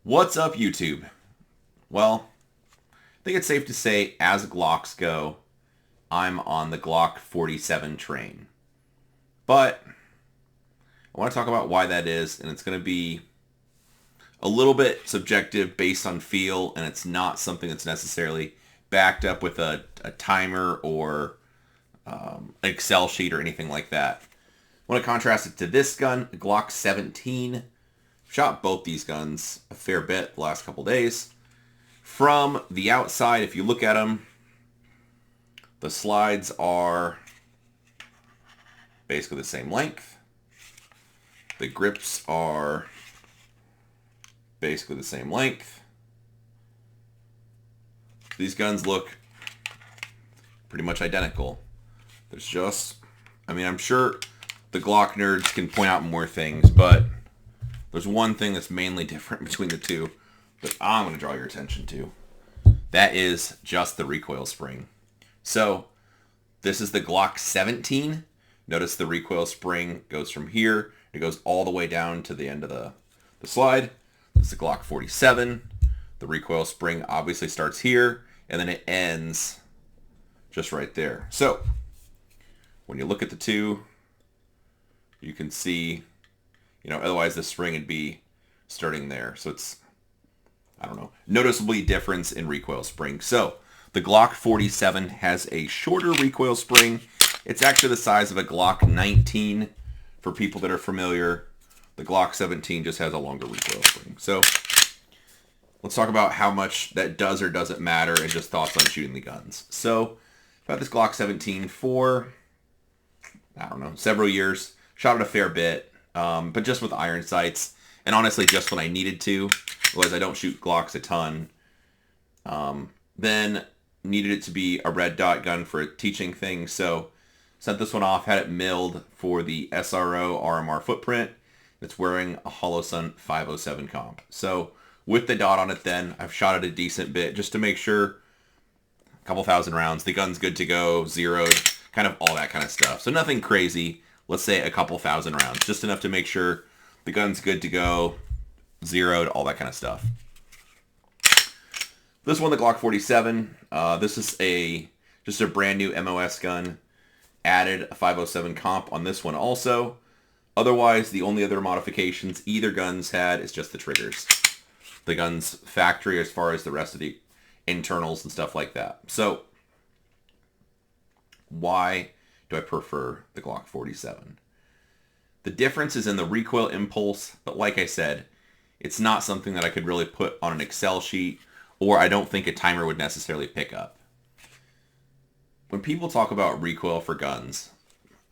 What's up, YouTube? Well, I think it's safe to say, as Glocks go, I'm on the Glock 47 train. But I want to talk about why that is, and it's going to be a little bit subjective based on feel, and it's not something that's necessarily backed up with a timer or an Excel sheet or anything like that. I want to contrast it to this gun, the Glock 17. Shot both these guns a fair bit the last couple days. From the outside, if you look at them, the slides are basically the same length. The grips are basically the same length. These guns look pretty much identical. There's just, I'm sure the Glock nerds can point out more things, but there's one thing that's mainly different between the two that I'm going to draw your attention to. That is just the recoil spring. So this is the Glock 17. Notice the recoil spring goes from here. It goes all the way down to the end of the slide. This is the Glock 47. The recoil spring obviously starts here, and then it ends just right there. So when you look at the two, you can see, otherwise the spring would be starting there. So it's, noticeably difference in recoil spring. So the Glock 47 has a shorter recoil spring. It's actually the size of a Glock 19 for people that are familiar. The Glock 17 just has a longer recoil spring. So let's talk about how much that does or doesn't matter and just thoughts on shooting the guns. So I've had this Glock 17 for, several years. Shot it a fair bit, but just with iron sights. And honestly, just when I needed to. Otherwise, I don't shoot Glocks a ton. Then needed it to be a red dot gun for a teaching thing. So sent this one off, had it milled for the SRO RMR footprint. It's wearing a Holosun 507 comp. So with the dot on it then, I've shot it a decent bit just to make sure, a couple thousand rounds, the gun's good to go, zeroed, kind of all that kind of stuff. So nothing crazy. Let's say a couple thousand rounds, just enough to make sure the gun's good to go, zeroed, all that kind of stuff. This one, the Glock 47, this is just a brand new MOS gun. Added a 507 comp on this one also. Otherwise, the only other modifications either guns had is just the triggers. The gun's factory as far as the rest of the internals and stuff like that. So, why do I prefer the Glock 47? The difference is in the recoil impulse, but like I said, it's not something that I could really put on an Excel sheet, or I don't think a timer would necessarily pick up. When people talk about recoil for guns,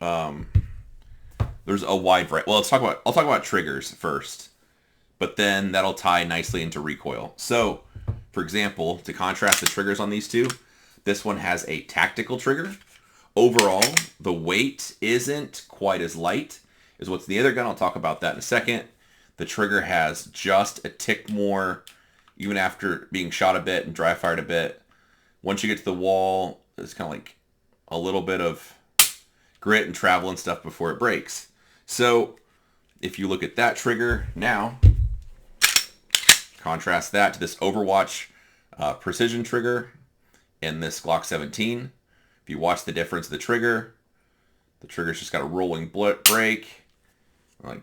there's a wide variety. Well, I'll talk about triggers first, but then that'll tie nicely into recoil. So, for example, to contrast the triggers on these two, this one has a tactical trigger. Overall, the weight isn't quite as light as what's in the other gun. I'll talk about that in a second. The trigger has just a tick more, even after being shot a bit and dry fired a bit. Once you get to the wall, it's kind of like a little bit of grit and travel and stuff before it breaks. So if you look at that trigger now, contrast that to this Overwatch precision trigger in this Glock 17. If you watch the difference of the trigger's just got a rolling break. Like,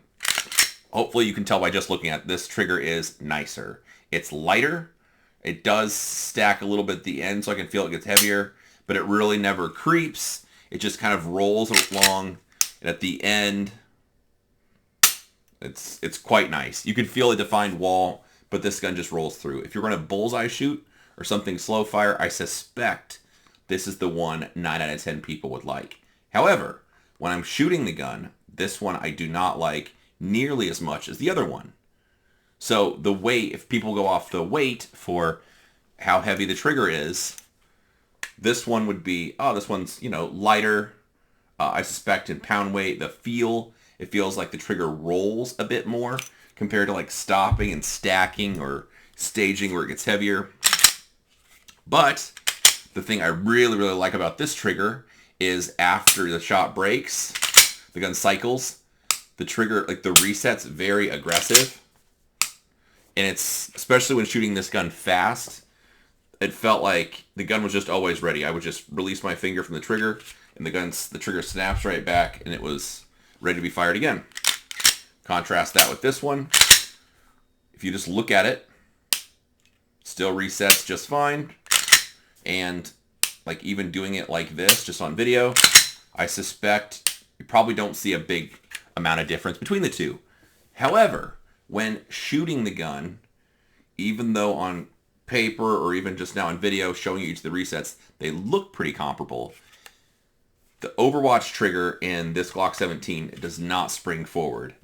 hopefully you can tell by just looking at it, this trigger is nicer. It's lighter. It does stack a little bit at the end, so I can feel it gets heavier, but it really never creeps. It just kind of rolls along, and at the end, it's quite nice. You can feel a defined wall, but this gun just rolls through. If you're going to bullseye shoot or something slow fire, I suspect this is the one 9 out of 10 people would like. However, when I'm shooting the gun, this one I do not like nearly as much as the other one. So the weight, if people go off the weight for how heavy the trigger is, this one would be, this one's, lighter. I suspect in pound weight, the feel, it feels like the trigger rolls a bit more compared to like stopping and stacking or staging where it gets heavier. But the thing I really, really like about this trigger is after the shot breaks, the gun cycles, the trigger, like the reset's very aggressive. And it's, especially when shooting this gun fast, it felt like the gun was just always ready. I would just release my finger from the trigger, and the trigger snaps right back, and it was ready to be fired again. Contrast that with this one. If you just look at it, still resets just fine. And like even doing it like this, just on video, I suspect you probably don't see a big amount of difference between the two. However, when shooting the gun, even though on paper or even just now in video showing you each of the resets, they look pretty comparable. The Overwatch trigger in this Glock 17 does not spring forward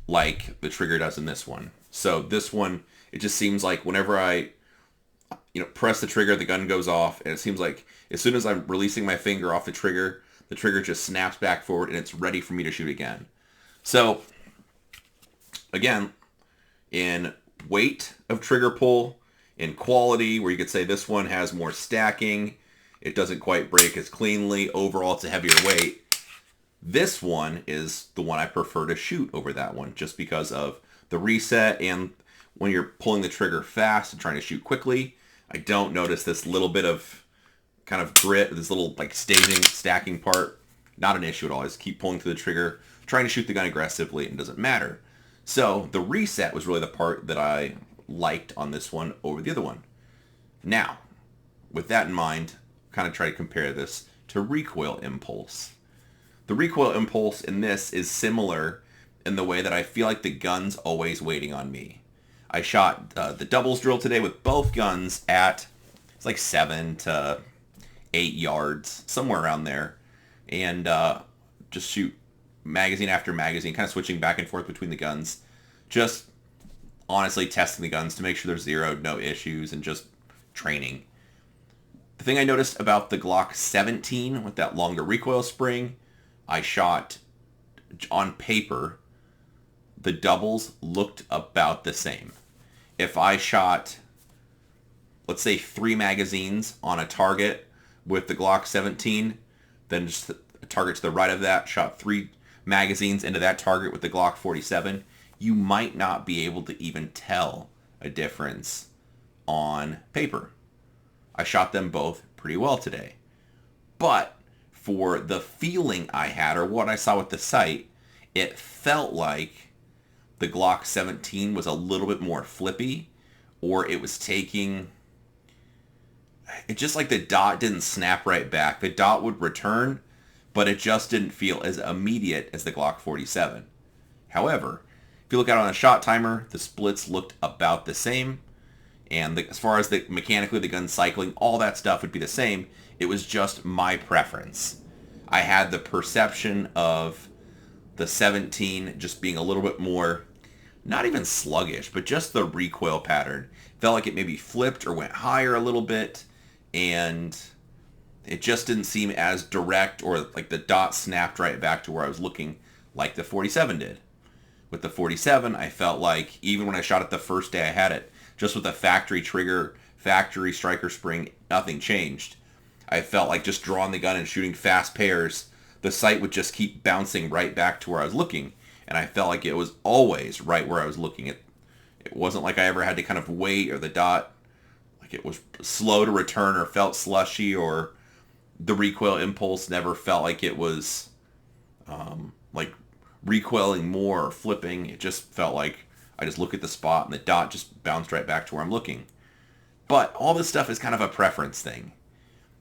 like the trigger does in this one. So this one, it just seems like whenever I press the trigger, the gun goes off, and it seems like as soon as I'm releasing my finger off the trigger just snaps back forward and it's ready for me to shoot again. So again, in weight of trigger pull, in quality, where you could say this one has more stacking, it doesn't quite break as cleanly, overall it's a heavier weight. This one is the one I prefer to shoot over that one, just because of the reset, and when you're pulling the trigger fast and trying to shoot quickly, I don't notice this little bit of kind of grit, this little like stacking part. Not an issue at all. I just keep pulling through the trigger, trying to shoot the gun aggressively, and it doesn't matter. So the reset was really the part that I liked on this one over the other one. Now, with that in mind, kind of try to compare this to recoil impulse. The recoil impulse in this is similar in the way that I feel like the gun's always waiting on me. I shot the doubles drill today with both guns at, it's like 7 to 8 yards, somewhere around there. And just shoot magazine after magazine, kind of switching back and forth between the guns. Just honestly testing the guns to make sure they're zeroed, no issues, and just training. The thing I noticed about the Glock 17 with that longer recoil spring, I shot on paper, the doubles looked about the same. If I shot, let's say 3 magazines on a target with the Glock 17, then just a target to the right of that, shot 3 magazines into that target with the Glock 47, you might not be able to even tell a difference on paper. I shot them both pretty well today. But for the feeling I had, or what I saw with the sight, it felt like the Glock 17 was a little bit more flippy, or it was taking... It just like the dot didn't snap right back. The dot would return, but it just didn't feel as immediate as the Glock 47. However, if you look at it on a shot timer, the splits looked about the same. And as far as mechanically the gun cycling, all that stuff would be the same. It was just my preference. I had the perception of the 17 just being a little bit more, not even sluggish, but just the recoil pattern. Felt like it maybe flipped or went higher a little bit, and it just didn't seem as direct, or like the dot snapped right back to where I was looking like the 47 did. With the 47, I felt like even when I shot it the first day I had it, just with a factory trigger, factory striker spring, nothing changed. I felt like just drawing the gun and shooting fast pairs, the sight would just keep bouncing right back to where I was looking. And I felt like it was always right where I was looking. It wasn't like I ever had to kind of wait, or the dot, like it was slow to return or felt slushy, or the recoil impulse never felt like it was like recoiling more or flipping. It just felt like I just look at the spot and the dot just bounced right back to where I'm looking. But all this stuff is kind of a preference thing.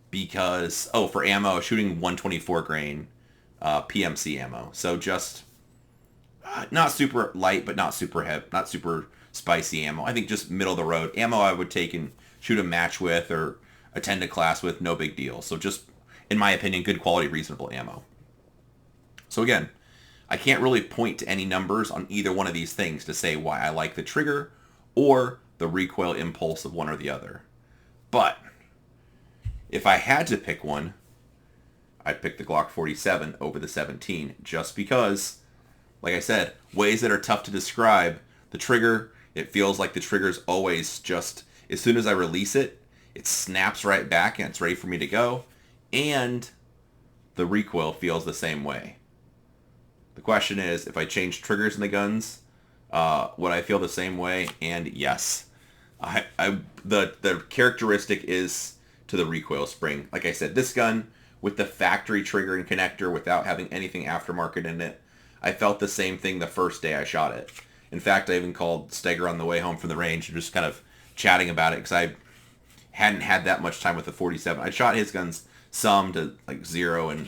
Because, for ammo, shooting 124 grain PMC ammo. So just not super light, but not super heavy, not super spicy ammo. I think just middle of the road. Ammo I would take and shoot a match with or attend a class with, no big deal. So just, in my opinion, good quality, reasonable ammo. So again, I can't really point to any numbers on either one of these things to say why I like the trigger or the recoil impulse of one or the other. But if I had to pick one, I'd pick the Glock 47 over the 17, just because, like I said, ways that are tough to describe. The trigger, it feels like the trigger's always just, as soon as I release it, it snaps right back and it's ready for me to go. And the recoil feels the same way. The question is, if I change triggers in the guns, Would I feel the same way? And yes, the characteristic is to the recoil spring. Like I said, this gun with the factory trigger and connector without having anything aftermarket in it, I felt the same thing the first day I shot it. In fact, I even called Steger on the way home from the range and just kind of chatting about it because I hadn't had that much time with the 47. I shot his guns some to like 0 and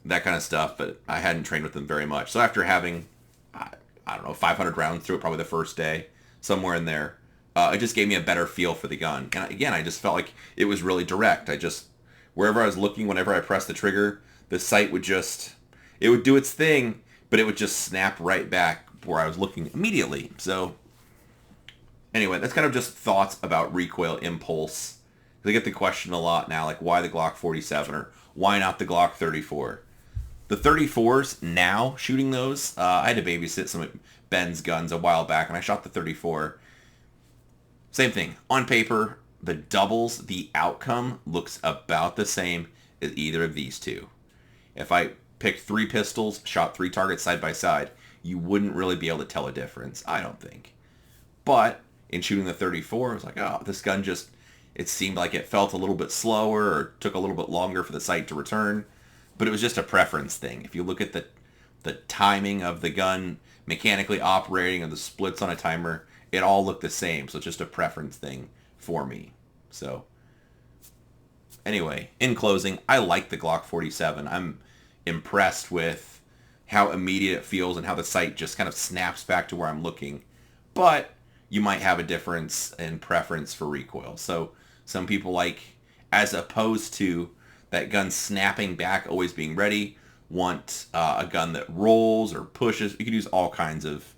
that kind of stuff, but I hadn't trained with them very much. So after having, I don't know, 500 rounds through it probably the first day, somewhere in there, it just gave me a better feel for the gun. And again, I just felt like it was really direct. Wherever I was looking, whenever I pressed the trigger, the sight would it would do its thing, but it would just snap right back where I was looking immediately. So anyway, that's kind of just thoughts about recoil impulse. I get the question a lot now, like why the Glock 47 or why not the Glock 34? The 34s now, shooting those, I had to babysit some of Ben's guns a while back, and I shot the 34. Same thing. On paper, the doubles, the outcome looks about the same as either of these two. If I picked 3 pistols, shot 3 targets side by side, you wouldn't really be able to tell a difference, I don't think. But in shooting the 34, I was like, oh, this gun it seemed like it felt a little bit slower or took a little bit longer for the sight to return. But it was just a preference thing. If you look at the timing of the gun mechanically operating and the splits on a timer, it all looked the same. So it's just a preference thing for me. So anyway, in closing, I like the Glock 47. I'm impressed with how immediate it feels and how the sight just kind of snaps back to where I'm looking. But you might have a difference in preference for recoil. So some people like, as opposed to that gun snapping back, always being ready, want a gun that rolls or pushes. You could use all kinds of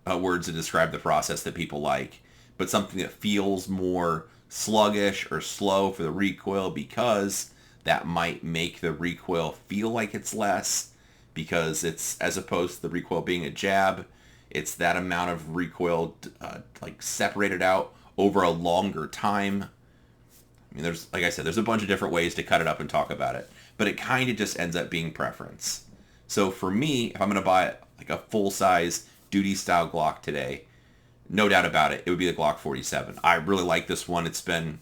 words to describe the process that people like, but something that feels more sluggish or slow for the recoil, because that might make the recoil feel like it's less, because it's, as opposed to the recoil being a jab, it's that amount of recoil like separated out over a longer time. I mean, like I said, there's a bunch of different ways to cut it up and talk about it, but it kind of just ends up being preference. So for me, if I'm going to buy like a full-size duty-style Glock today, no doubt about it, it would be the Glock 47. I really like this one. It's been,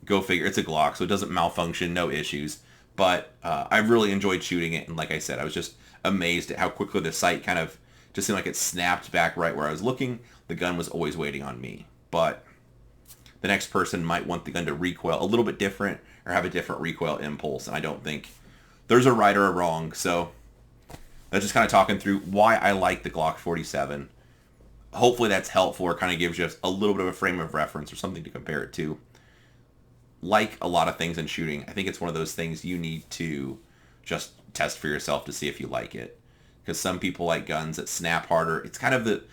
go figure, it's a Glock, so it doesn't malfunction, no issues. But I really enjoyed shooting it, and like I said, I was just amazed at how quickly the sight kind of just seemed like it snapped back right where I was looking. The gun was always waiting on me. But the next person might want the gun to recoil a little bit different or have a different recoil impulse, and I don't think there's a right or a wrong. So that's just kind of talking through why I like the Glock 47. Hopefully that's helpful or kind of gives you a little bit of a frame of reference or something to compare it to. Like a lot of things in shooting, I think it's one of those things you need to just test for yourself to see if you like it. Because some people like guns that snap harder. It's kind of the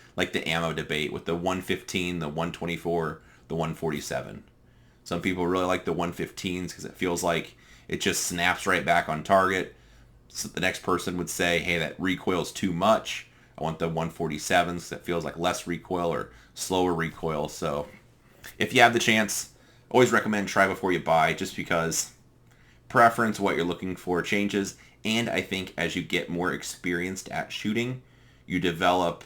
ammo debate with the 115, the 124, the 147. Some people really like the 115s because it feels like it just snaps right back on target. So the next person would say, hey, that recoil's too much. I want the 147s that feels like less recoil or slower recoil. So if you have the chance, always recommend try before you buy, just because preference, what you're looking for, changes. And I think as you get more experienced at shooting, you develop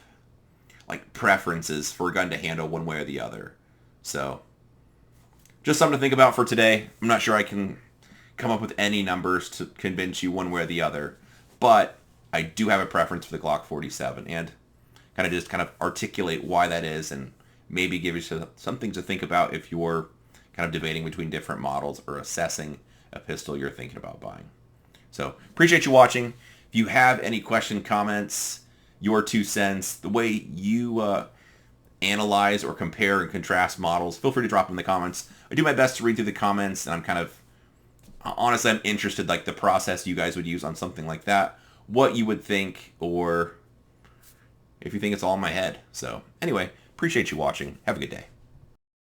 like preferences for a gun to handle one way or the other. So just something to think about for today. I'm not sure I can come up with any numbers to convince you one way or the other, but I do have a preference for the Glock 47, and kind of articulate why that is, and maybe give you some things to think about if you're kind of debating between different models or assessing a pistol you're thinking about buying. So appreciate you watching. If you have any question, comments, your 2 cents, the way you analyze or compare and contrast models, feel free to drop them in the comments. I do my best to read through the comments, and honestly, I'm interested, like the process you guys would use on something like that, what you would think, or if you think it's all in my head. So anyway, appreciate you watching. Have a good day.